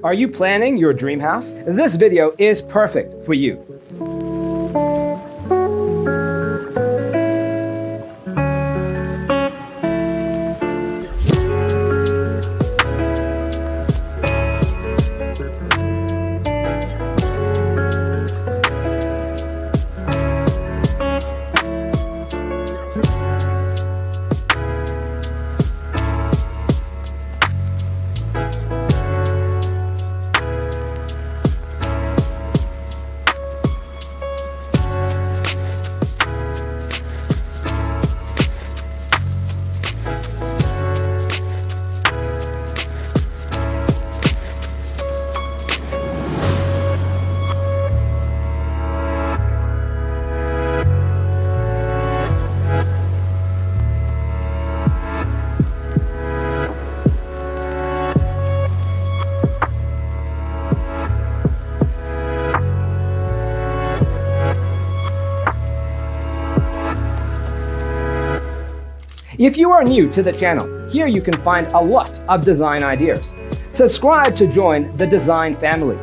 Are you planning your dream house? This video is perfect for you. If you are new to the channel, here you can find a lot of design ideas. Subscribe to join the design family.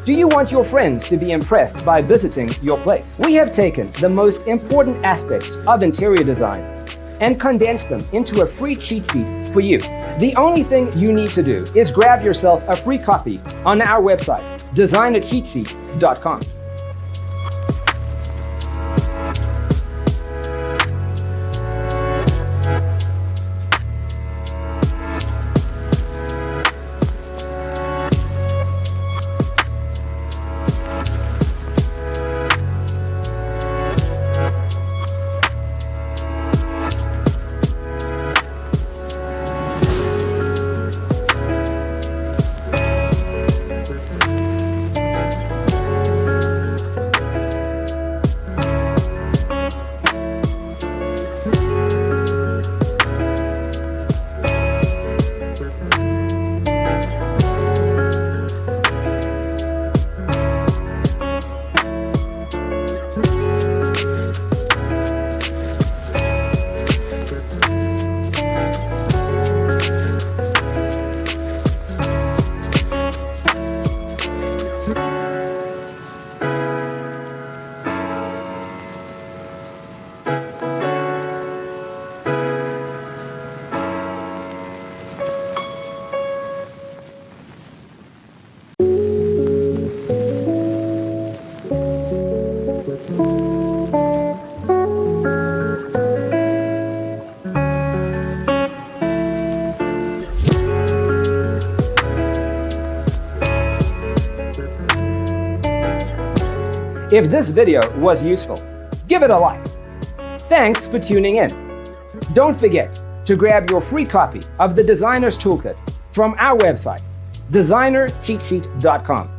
Do you want your friends to be impressed by visiting your place? We have taken the most important aspects of interior design and condensed them into a free cheat sheet for you. The only thing you need to do is grab yourself a free copy on our website, designercheatsheet.com. If this video was useful, give it a like. Thanks for tuning in. Don't forget to grab your free copy of the Designer's Toolkit from our website, designercheatsheet.com.